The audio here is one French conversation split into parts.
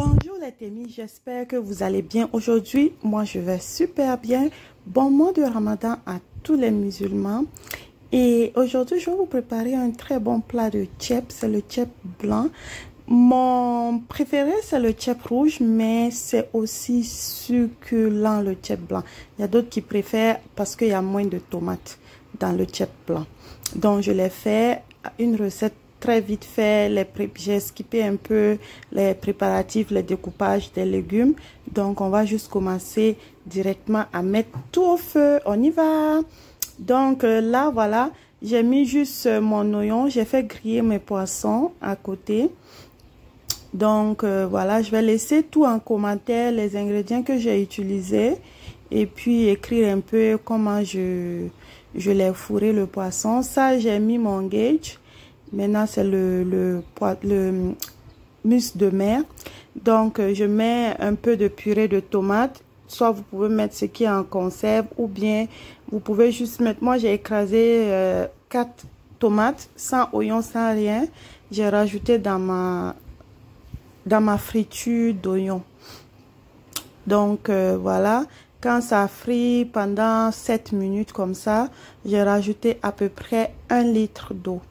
Bonjour les témis, j'espère que vous allez bien. Aujourd'hui, moi je vais super bien. Bon mois de Ramadan à tous les musulmans. Et aujourd'hui, je vais vous préparer un très bon plat de tchèp. C'est le tchèp blanc. Mon préféré, c'est le tchèp rouge, mais c'est aussi succulent le tchèp blanc. Il y a d'autres qui préfèrent parce qu'il y a moins de tomates dans le tchèp blanc. Donc, je l'ai fait une recette très vite fait. J'ai skippé un peu les préparatifs, les découpages des légumes. Donc, on va juste commencer directement à mettre tout au feu. On y va. Donc, là, voilà, j'ai mis juste mon oignon. J'ai fait griller mes poissons à côté. Donc, voilà, je vais laisser tout en commentaire, les ingrédients que j'ai utilisés. Et puis, écrire un peu comment je l'ai fourré le poisson. Ça, j'ai mis mon gauge. Maintenant, c'est le muscle de mer. Donc, je mets un peu de purée de tomates. Soit vous pouvez mettre ce qui est en conserve ou bien vous pouvez juste mettre... Moi, j'ai écrasé 4 tomates sans oignon, sans rien. J'ai rajouté dans ma friture d'oignon. Donc, voilà. Quand ça frit pendant 7 minutes comme ça, j'ai rajouté à peu près 1 litre d'eau.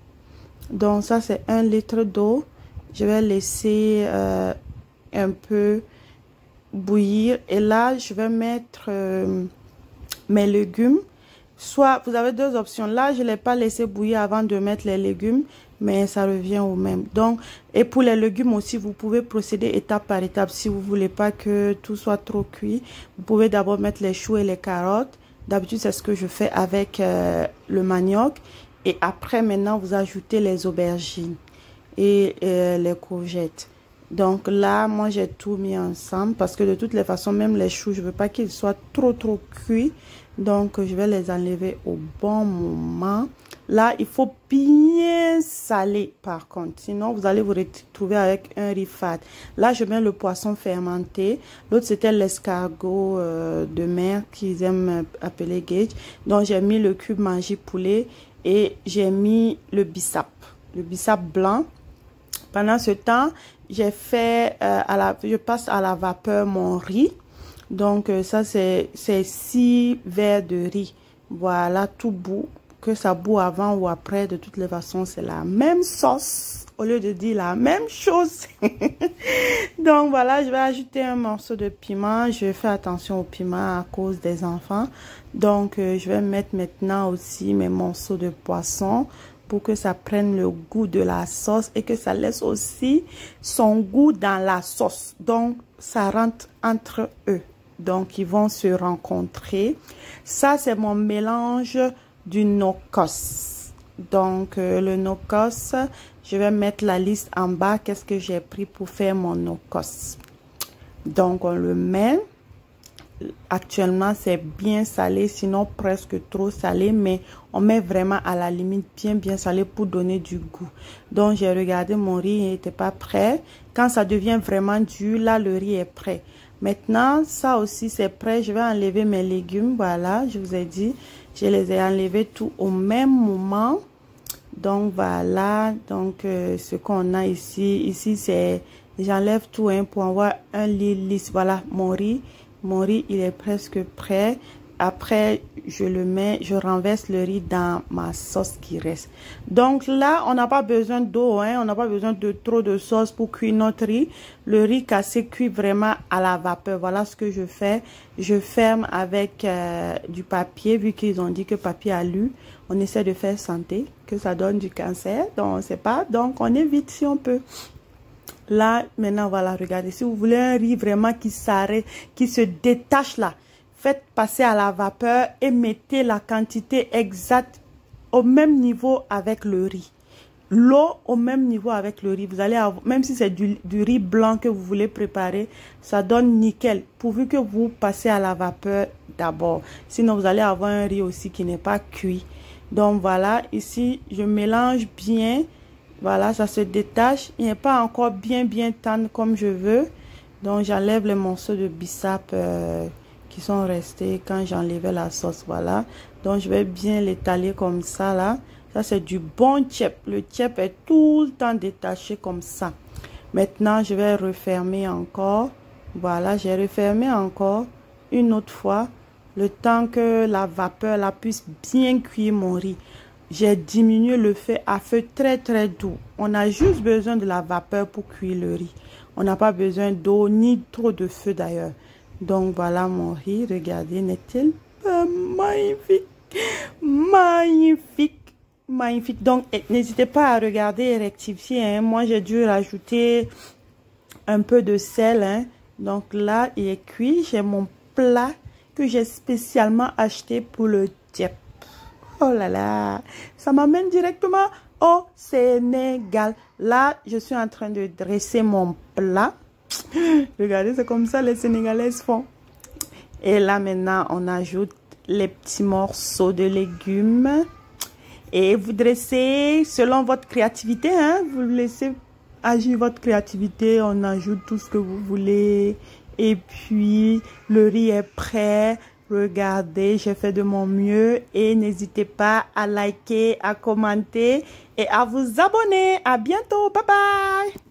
Donc, ça, c'est 1 litre d'eau. Je vais laisser un peu bouillir. Et là, je vais mettre mes légumes. Soit, vous avez deux options. Là, je ne l'ai pas laissé bouillir avant de mettre les légumes, mais ça revient au même. Donc, et pour les légumes aussi, vous pouvez procéder étape par étape. Si vous ne voulez pas que tout soit trop cuit, vous pouvez d'abord mettre les choux et les carottes. D'habitude, c'est ce que je fais avec le manioc. Et après, maintenant, vous ajoutez les aubergines et les courgettes. Donc là, moi, j'ai tout mis ensemble parce que de toutes les façons, même les choux, je ne veux pas qu'ils soient trop cuits. Donc, je vais les enlever au bon moment. Là, il faut bien saler par contre. Sinon, vous allez vous retrouver avec un riz fade. Là, je mets le poisson fermenté. L'autre, c'était l'escargot de mer qu'ils aiment appeler gauge. Donc, j'ai mis le cube Maggi poulet et j'ai mis le bissap blanc. Pendant ce temps, j'ai fait, je passe à la vapeur mon riz. Donc, ça, c'est 6 verres de riz. Voilà, tout bout. Que ça bout avant ou après, de toutes les façons, c'est la même sauce. Au lieu de dire la même chose. Donc, voilà, je vais ajouter un morceau de piment. Je fais attention au piment à cause des enfants. Donc, je vais mettre maintenant aussi mes morceaux de poisson pour que ça prenne le goût de la sauce et que ça laisse aussi son goût dans la sauce. Donc, ça rentre entre eux. Donc, ils vont se rencontrer. Ça, c'est mon mélange du no-cos. Donc, le no-cos, je vais mettre la liste en bas. Qu'est-ce que j'ai pris pour faire mon no-cos? Donc, on le met. Actuellement, c'est bien salé, sinon presque trop salé, mais on met vraiment à la limite bien salé pour donner du goût. Donc, j'ai regardé mon riz, il n'était pas prêt. Quand ça devient vraiment dur, là, le riz est prêt. Maintenant, ça aussi, c'est prêt. Je vais enlever mes légumes. Voilà, je vous ai dit, je les ai enlevés tout au même moment. Donc, voilà. Donc, ce qu'on a ici, c'est, j'enlève tout pour avoir un lit lisse. Voilà, mon riz. Mon riz, il est presque prêt. Après, je renverse le riz dans ma sauce qui reste. Donc là, on n'a pas besoin d'eau, on n'a pas besoin de trop de sauce pour cuire notre riz. Le riz cassé cuit vraiment à la vapeur. Voilà ce que je fais. Je ferme avec du papier, vu qu'ils ont dit que papier alu, on essaie de faire santé, que ça donne du cancer. Donc, on ne sait pas. Donc, on évite si on peut. Là, maintenant, voilà, regardez. Si vous voulez un riz vraiment qui s'arrête, qui se détache là, faites passer à la vapeur et mettez la quantité exacte au même niveau avec le riz. L'eau au même niveau avec le riz. Vous allez avoir, même si c'est du riz blanc que vous voulez préparer, ça donne nickel. Pourvu que vous passez à la vapeur d'abord. Sinon, vous allez avoir un riz aussi qui n'est pas cuit. Donc, voilà. Ici, je mélange bien. Voilà, ça se détache. Il n'est pas encore bien tendre comme je veux. Donc, j'enlève les morceaux de bissap qui sont restés quand j'enlevais la sauce. Voilà. Donc, je vais bien l'étaler comme ça, là. Ça, c'est du bon tchèp. Le tchèp est tout le temps détaché comme ça. Maintenant, je vais refermer encore. Voilà, j'ai refermé encore une autre fois. Le temps que la vapeur là, puisse bien cuire mon riz. J'ai diminué le feu à feu très doux. On a juste besoin de la vapeur pour cuire le riz. On n'a pas besoin d'eau ni trop de feu d'ailleurs. Donc voilà mon riz. Regardez, n'est-il pas magnifique? Magnifique. Magnifique. Donc n'hésitez pas à regarder et rectifier. Hein. Moi j'ai dû rajouter un peu de sel. Hein. Donc là il est cuit. J'ai mon plat que j'ai spécialement acheté pour le Dieppe. Oh là là, ça m'amène directement au Sénégal. Là, je suis en train de dresser mon plat. Regardez, c'est comme ça les Sénégalaises font. Et là, maintenant, on ajoute les petits morceaux de légumes. Et vous dressez selon votre créativité. Hein? Vous laissez agir votre créativité. On ajoute tout ce que vous voulez. Et puis, le riz est prêt. Regardez, j'ai fait de mon mieux et n'hésitez pas à liker, à commenter et à vous abonner. À bientôt. Bye bye.